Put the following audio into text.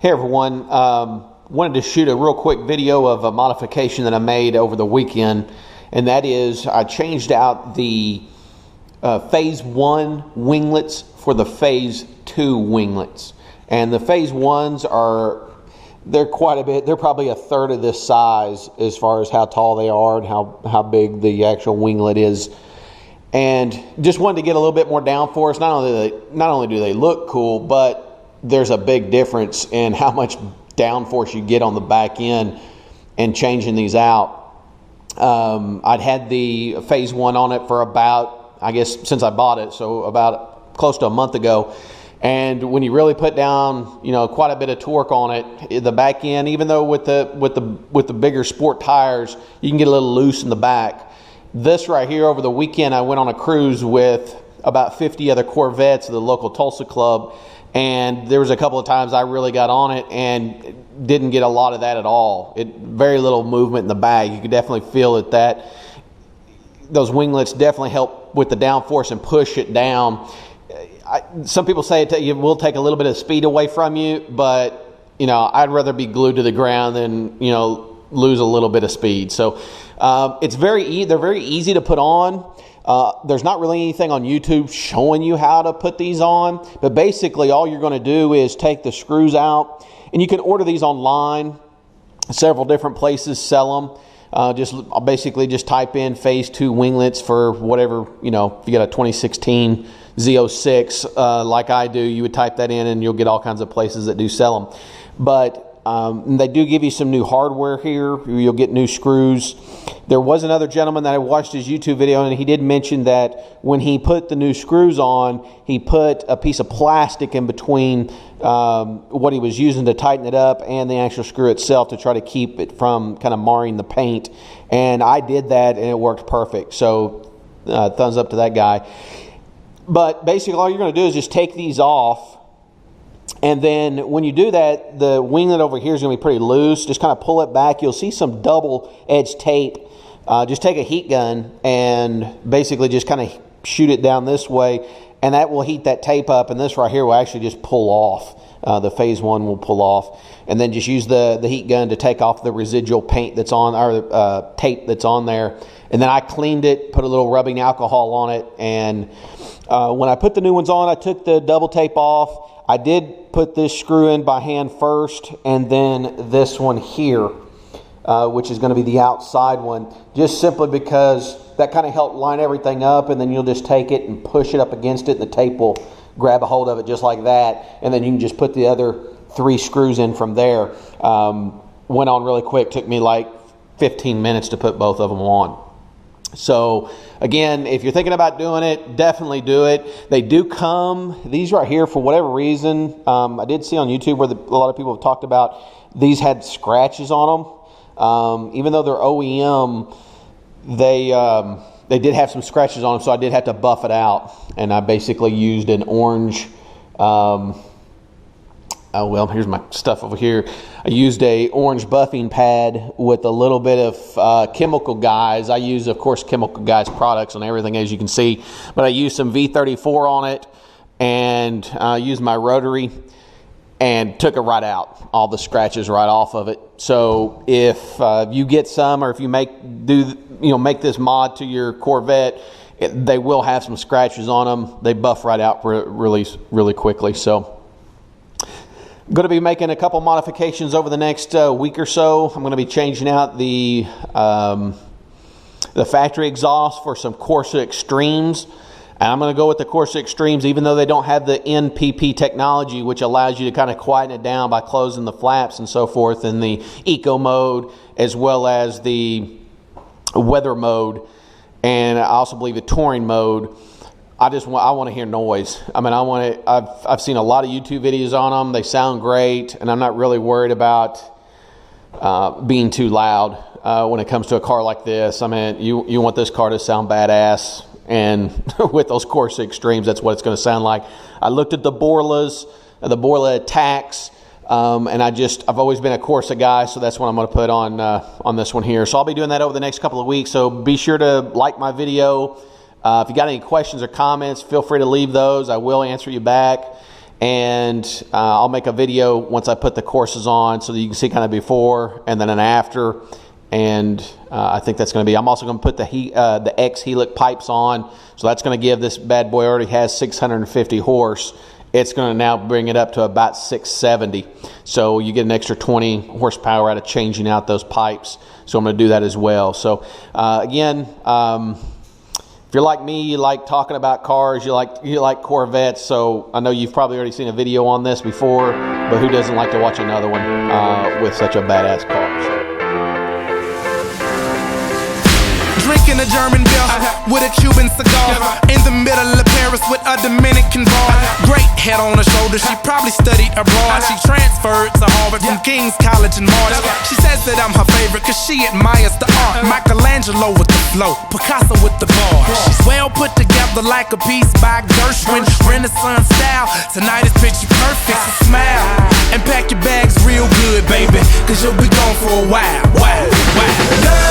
Hey everyone, wanted to shoot a real quick video of a modification that I made over the weekend, and that is I changed out the Phase 1 winglets for the Phase 2 winglets. And the Phase 1s they're quite a bit, they're probably a third of this size as far as how tall they are and how big the actual winglet is. And just wanted to get a little bit more downforce. Not only do they look cool, but there's a big difference in how much downforce you get on the back end and changing these out. I'd had the Phase 1 on it for about, I guess, since I bought it, so about close to a month ago. And when you really put down, quite a bit of torque on it, the back end, even though with the bigger sport tires, you can get a little loose in the back. This right here, over the weekend, I went on a cruise with about 50 other Corvettes of the local Tulsa club, and there was a couple of times I really got on it and didn't get a lot of that at all. Very little movement in the bag. You could definitely feel that those winglets definitely help with the downforce and push it down. Some people say it will take a little bit of speed away from you, but I'd rather be glued to the ground than lose a little bit of speed. So they're very easy to put on. There's not really anything on YouTube showing you how to put these on, but basically all you're going to do is take the screws out, and you can order these online. Several different places sell them. Basically just type in Phase 2 winglets for whatever, if you got a 2016 Z06 like I do, you would type that in and you'll get all kinds of places that do sell them. But they do give you some new hardware here. You'll get new screws. There was another gentleman that I watched his YouTube video, and he did mention that when he put the new screws on, he put a piece of plastic in between what he was using to tighten it up and the actual screw itself to try to keep it from kind of marring the paint. And I did that, and it worked perfect. So thumbs up to that guy. But basically all you're going to do is just take these off. And then when you do that, the winglet over here is going to be pretty loose. Just kind of pull it back. You'll see some double edge tape. Just take a heat gun and basically just kind of shoot it down this way, and that will heat that tape up, and this right here will actually just pull off. The Phase 1 will pull off, and then just use the heat gun to take off the residual paint that's on, or tape that's on there. And then I cleaned it, put a little rubbing alcohol on it, and when I put the new ones on, I took the double tape off. I did put this screw in by hand first, and then this one here, which is going to be the outside one, just simply because that kind of helped line everything up, and then you'll just take it and push it up against it, and the tape will grab a hold of it just like that, and then you can just put the other 3 screws in from there. Went on really quick, took me like 15 minutes to put both of them on. So again, if you're thinking about doing it, definitely do it. They do come, these right here, for whatever reason, I did see on YouTube where a lot of people have talked about these had scratches on them. Even though they're OEM, they did have some scratches on them, so I did have to buff it out. And I basically used an orange, oh well, here's my stuff over here. I used a orange buffing pad with a little bit of Chemical Guys. I use, of course, Chemical Guys products on everything, as you can see. But I used some V34 on it, and used my rotary and took it right out. All the scratches right off of it. So if you get some, or if you make this mod to your Corvette, they will have some scratches on them. They buff right out really quickly. So I'm going to be making a couple modifications over the next week or so. I'm going to be changing out the factory exhaust for some Corsa Extremes. And I'm going to go with the Corsa Extremes, even though they don't have the NPP technology, which allows you to kind of quieten it down by closing the flaps and so forth in the eco mode, as well as the weather mode, and I also believe the touring mode. I want to hear noise. I mean, I've seen a lot of YouTube videos on them. They sound great, and I'm not really worried about being too loud when it comes to a car like this. I mean, you want this car to sound badass, and with those Corsa Extremes, that's what it's going to sound like. I looked at the Borlas, the Borla Attacks, and I've always been a Corsa guy, so that's what I'm going to put on this one here. So I'll be doing that over the next couple of weeks. So be sure to like my video. If you got any questions or comments, feel free to leave those. I will answer you back. and I'll make a video once I put the courses on so that you can see kind of before and then an after. And I think that's going to be, I'm also going to put the X Helix pipes on, so that's going to give this bad boy, already has 650 horse. It's going to now bring it up to about 670. So you get an extra 20 horsepower out of changing out those pipes. So I'm going to do that as well. So again, if you're like me, you like talking about cars, you like Corvettes. So I know you've probably already seen a video on this before, but who doesn't like to watch another one with such a badass car? So. Drinking a German beer with a Cuban cigar in the middle of Paris with a Dominican bar. Great head on her shoulder, she probably studied abroad. She transferred to Harvard from King's College in March. She says that I'm her favorite cause she admires the art. Michelangelo with the flow, Picasso with the bars. She's well put together like a piece by Gershwin, Renaissance style. Tonight is picture perfect, so smile and pack your bags real good, baby, cause you'll be gone for a while. Wow.